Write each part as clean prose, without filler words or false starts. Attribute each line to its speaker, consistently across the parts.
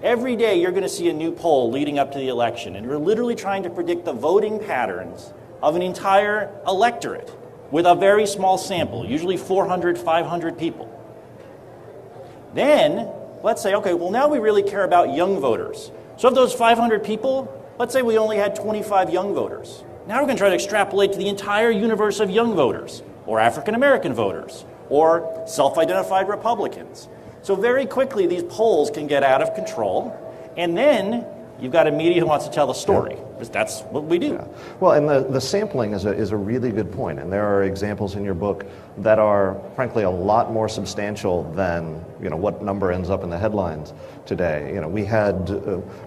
Speaker 1: every day you're going to see a new poll leading up to the election, and you're literally trying to predict the voting patterns of an entire electorate with a very small sample, usually 400, 500 people. Then, let's say, okay, well now we really care about young voters. So of those 500 people, let's say we only had 25 young voters. Now we're going to try to extrapolate to the entire universe of young voters, or African American voters, or self-identified Republicans. So very quickly these polls can get out of control, and then you've got a media who wants to tell a story, because that's what we do.
Speaker 2: Yeah. Well, and the sampling is a really good point, and there are examples in your book that are, frankly, a lot more substantial than what number ends up in the headlines today. We had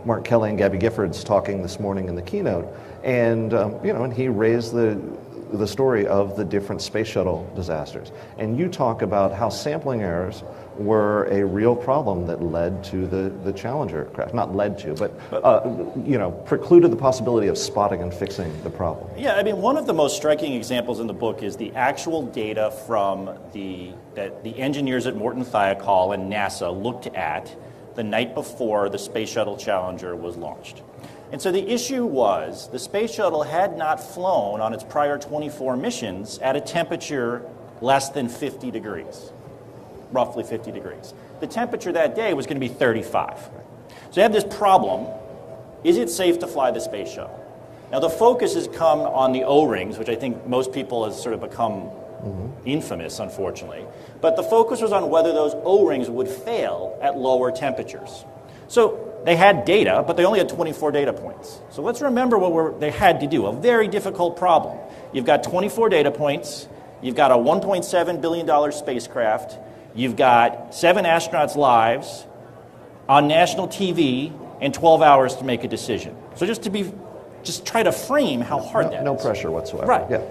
Speaker 2: Mark Kelly and Gabby Giffords talking this morning in the keynote, and and he raised the story of the different space shuttle disasters, and you talk about how sampling errors were a real problem that led to the Challenger crash. Not led to, but precluded the possibility of spotting and fixing the problem.
Speaker 1: Yeah, I mean, one of the most striking examples in the book is the actual data from that the engineers at Morton Thiokol and NASA looked at the night before the Space Shuttle Challenger was launched. And so the issue was the Space Shuttle had not flown on its prior 24 missions at a temperature less than 50 degrees. Roughly 50 degrees. The temperature that day was going to be 35. So you have this problem. Is it safe to fly the space shuttle? Now the focus has come on the O-rings, which I think most people has sort of become infamous, unfortunately. But the focus was on whether those O-rings would fail at lower temperatures. So they had data, but they only had 24 data points. So let's remember what they had to do, a very difficult problem. You've got 24 data points. You've got a $1.7 billion spacecraft. You've got 7 astronauts' lives on national TV and 12 hours to make a decision. So just try to frame how hard that is.
Speaker 2: No pressure whatsoever.
Speaker 1: Right.
Speaker 2: Yeah.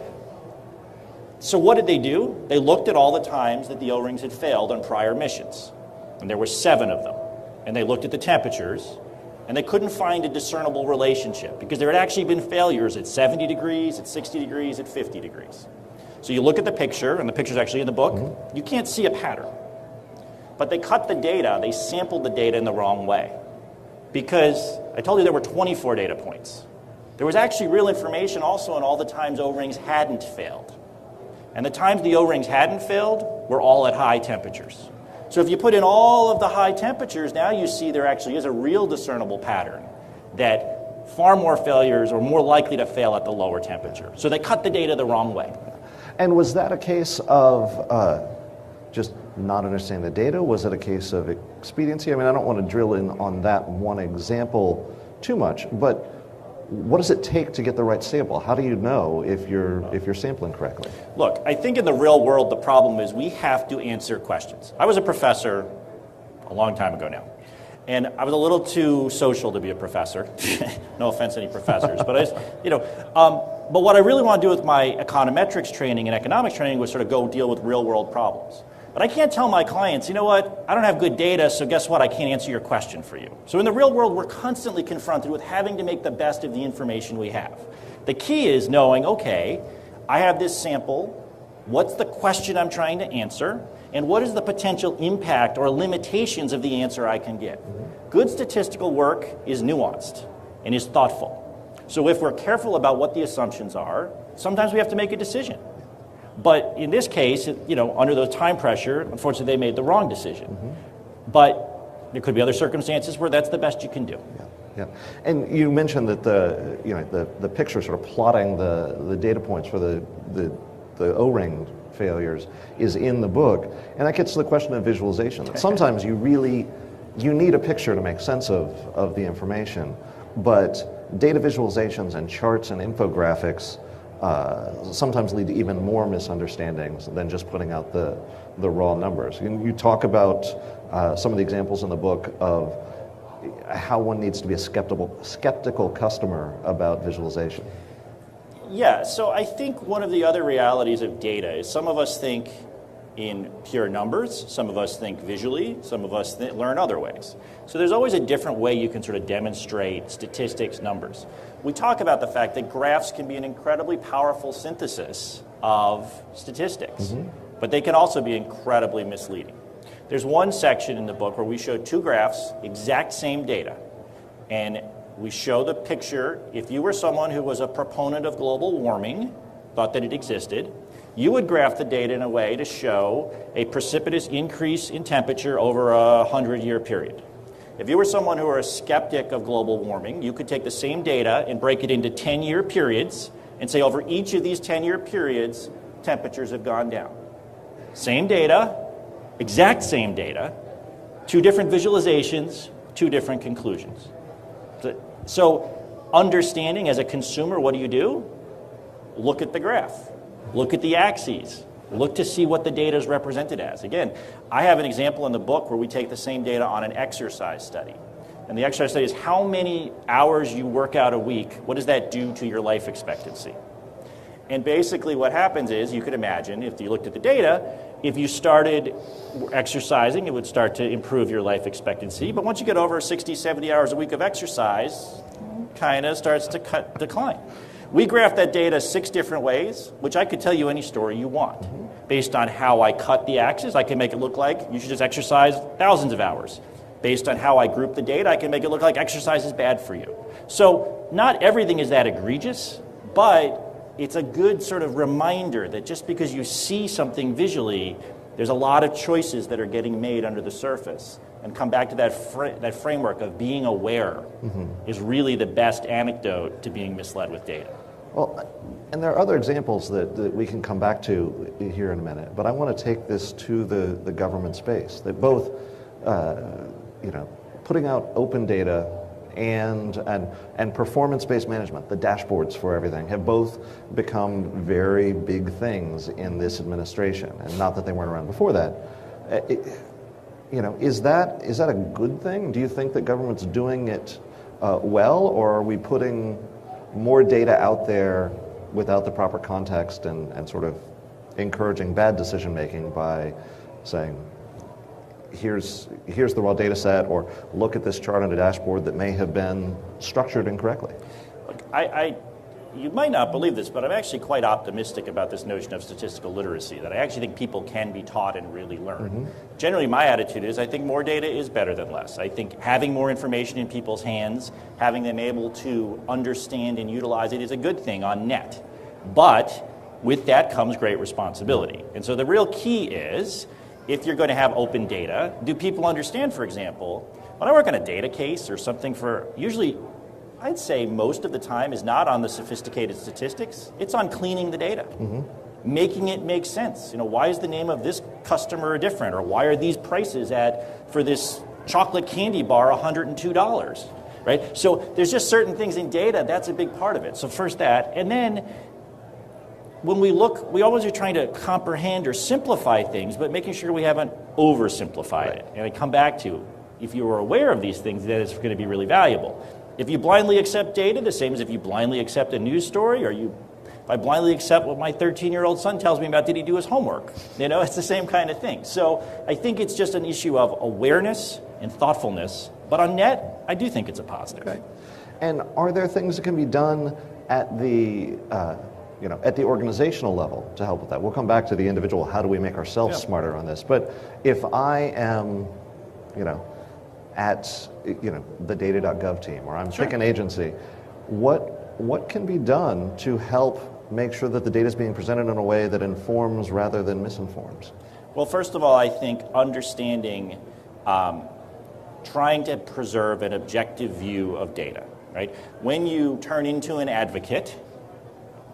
Speaker 1: So what did they do? They looked at all the times that the O-rings had failed on prior missions. And there were 7 of them. And they looked at the temperatures, and they couldn't find a discernible relationship because there had actually been failures at 70 degrees, at 60 degrees, at 50 degrees. So you look at the picture, and the picture's actually in the book, you can't see a pattern. But they cut the data, they sampled the data in the wrong way. Because I told you there were 24 data points. There was actually real information also on all the times O-rings hadn't failed. And the times the O-rings hadn't failed were all at high temperatures. So if you put in all of the high temperatures, now you see there actually is a real discernible pattern that far more failures are more likely to fail at the lower temperature. So they cut the data the wrong way.
Speaker 2: And was that a case of just not understanding the data? Was it a case of expediency? I mean, I don't want to drill in on that one example too much, but what does it take to get the right sample? How do you know if you're sampling correctly?
Speaker 1: Look, I think in the real world the problem is we have to answer questions. I was a professor a long time ago now, and I was a little too social to be a professor. No offense to any professors, but but what I really want to do with my econometrics training and economics training was sort of go deal with real world problems. But I can't tell my clients, you know what, I don't have good data, so guess what, I can't answer your question for you. So in the real world, we're constantly confronted with having to make the best of the information we have. The key is knowing, okay, I have this sample, what's the question I'm trying to answer, and what is the potential impact or limitations of the answer I can get. Good statistical work is nuanced and is thoughtful. So if we're careful about what the assumptions are, sometimes we have to make a decision. But in this case, under the time pressure, unfortunately, they made the wrong decision. But there could be other circumstances where that's the best you can do.
Speaker 2: Yeah. And you mentioned that the picture sort of plotting the data points for the O-ring failures is in the book, and that gets to the question of visualization. That sometimes you need a picture to make sense of the information, but data visualizations and charts and infographics sometimes lead to even more misunderstandings than just putting out the raw numbers. You talk about some of the examples in the book of how one needs to be a skeptical customer about visualization.
Speaker 1: Yeah, so I think one of the other realities of data is some of us think in pure numbers, some of us think visually, some of us learn other ways. So there's always a different way you can sort of demonstrate statistics, numbers. We talk about the fact that graphs can be an incredibly powerful synthesis of statistics, but they can also be incredibly misleading. There's one section in the book where we show two graphs, exact same data. And we show the picture. If you were someone who was a proponent of global warming, thought that it existed, you would graph the data in a way to show a precipitous increase in temperature over a 100-year period. If you were someone who were a skeptic of global warming, you could take the same data and break it into 10-year periods and say over each of these 10-year periods, temperatures have gone down. Same data, exact same data, two different visualizations, two different conclusions. So understanding as a consumer, what do? Look at the graph. Look at the axes. Look to see what the data is represented as. Again, I have an example in the book where we take the same data on an exercise study. And the exercise study is how many hours you work out a week, what does that do to your life expectancy? And basically what happens is, you could imagine, if you looked at the data, if you started exercising, it would start to improve your life expectancy. But once you get over 60, 70 hours a week of exercise, kind of starts to decline. We graph that data 6 different ways, which I could tell you any story you want. Based on how I cut the axis, I can make it look like you should just exercise thousands of hours. Based on how I group the data, I can make it look like exercise is bad for you. So not everything is that egregious, but it's a good sort of reminder that just because you see something visually, there's a lot of choices that are getting made under the surface. And come back to that framework of being aware is really the best antidote to being misled with data.
Speaker 2: Well, and there are other examples that we can come back to here in a minute, but I want to take this to the government space, that both, putting out open data and performance-based management, the dashboards for everything, have both become very big things in this administration, and not that they weren't around before that. Is that a good thing? Do you think that government's doing it well, or are we putting more data out there without the proper context and sort of encouraging bad decision making by saying, here's the raw data set, or look at this chart on a dashboard that may have been structured incorrectly?
Speaker 1: Look, you might not believe this, but I'm actually quite optimistic about this notion of statistical literacy, that I actually think people can be taught and really learn. Generally, my attitude is I think more data is better than less. I think having more information in people's hands, having them able to understand and utilize it is a good thing on net. But with that comes great responsibility. And so the real key is, if you're going to have open data, do people understand, for example, when I work on a data case or something usually I'd say most of the time is not on the sophisticated statistics, it's on cleaning the data. Making it make sense. Why is the name of this customer different? Or why are these prices for this chocolate candy bar $102? Right? So there's just certain things in data, that's a big part of it. So first that, and then when we look, we always are trying to comprehend or simplify things, but making sure we haven't oversimplified it. And I come back to, if you are aware of these things, then it's going to be really valuable. If you blindly accept data, the same as if you blindly accept a news story, or if I blindly accept what my 13-year-old son tells me about did he do his homework, it's the same kind of thing. So I think it's just an issue of awareness and thoughtfulness, but on net, I do think it's a positive.
Speaker 2: Okay. And are there things that can be done at the organizational level to help with that? We'll come back to the individual, how do we make ourselves smarter on this? But if I am, at the data.gov team, or I'm pick an agency, what can be done to help make sure that the data is being presented in a way that informs rather than misinforms?
Speaker 1: Well, first of all, I think understanding, trying to preserve an objective view of data, right? When you turn into an advocate,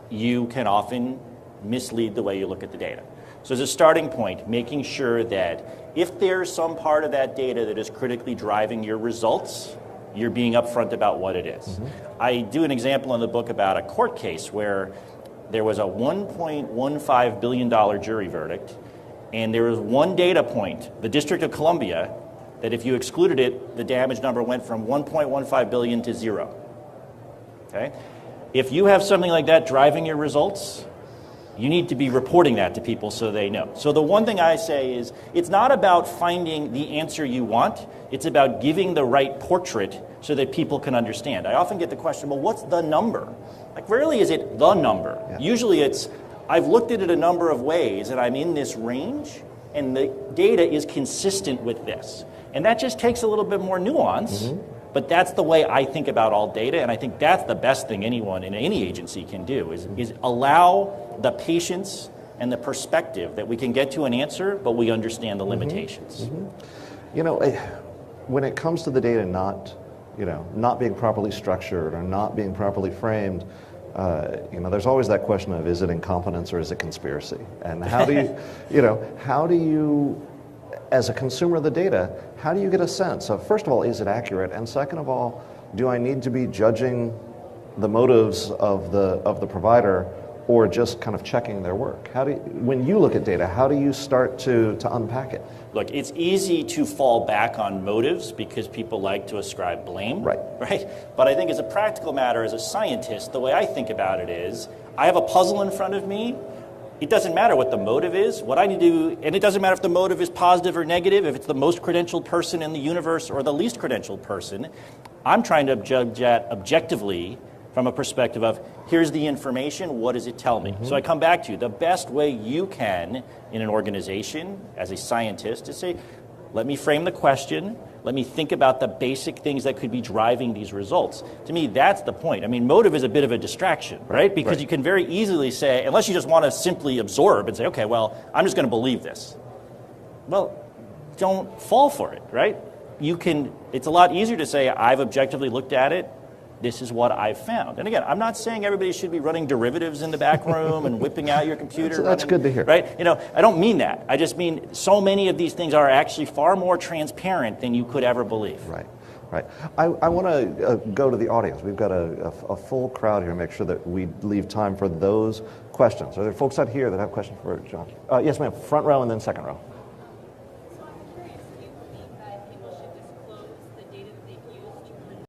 Speaker 1: you can often mislead the way you look at the data. So as a starting point, making sure that if there's some part of that data that is critically driving your results, you're being upfront about what it is. I do an example in the book about a court case where there was a $1.15 billion jury verdict, and there was one data point, the District of Columbia, that if you excluded it, the damage number went from 1.15 billion to 0. Okay? If you have something like that driving your results, you need to be reporting that to people so they know. So the one thing I say is, it's not about finding the answer you want, it's about giving the right portrait so that people can understand. I often get the question, well, what's the number? Like, rarely is it the number. Usually it's, I've looked at it a number of ways and I'm in this range, and the data is consistent with this. And that just takes a little bit more nuance, but that's the way I think about all data, and I think that's the best thing anyone in any agency can do, is allow the patience and the perspective that we can get to an answer, but we understand the limitations.
Speaker 2: You know, when it comes to the data not being properly structured or not being properly framed, there's always that question of, is it incompetence or is it conspiracy? And how do you, as a consumer of the data, how do you get a sense of, first of all, is it accurate? And second of all, do I need to be judging the motives of the provider or just kind of checking their work? When you look at data, how do you start to unpack it?
Speaker 1: Look, it's easy to fall back on motives because people like to ascribe blame. Right? But I think as a practical matter, as a scientist, the way I think about it is, I have a puzzle in front of me. It doesn't matter what the motive is. What I need to do, and it doesn't matter if the motive is positive or negative, if it's the most credentialed person in the universe or the least credentialed person. I'm trying to judge that objectively from a perspective of, here's the information, what does it tell me? So I come back to the best way you can in an organization as a scientist is say, let me frame the question, let me think about the basic things that could be driving these results. To me, that's the point. I mean, motive is a bit of a distraction, right? Because you can very easily say, unless you just want to simply absorb and say, okay, well, I'm just going to believe this. Well, don't fall for it, right? It's a lot easier to say, I've objectively looked at it, this is what I've found. And again, I'm not saying everybody should be running derivatives in the back room and whipping out your computer.
Speaker 2: That's good to hear.
Speaker 1: Right? I don't mean that. I just mean so many of these things are actually far more transparent than you could ever believe.
Speaker 2: Right. I want to go to the audience. We've got a full crowd here. Make sure that we leave time for those questions. Are there folks out here that have questions for John? Yes, ma'am. Front row and then second row.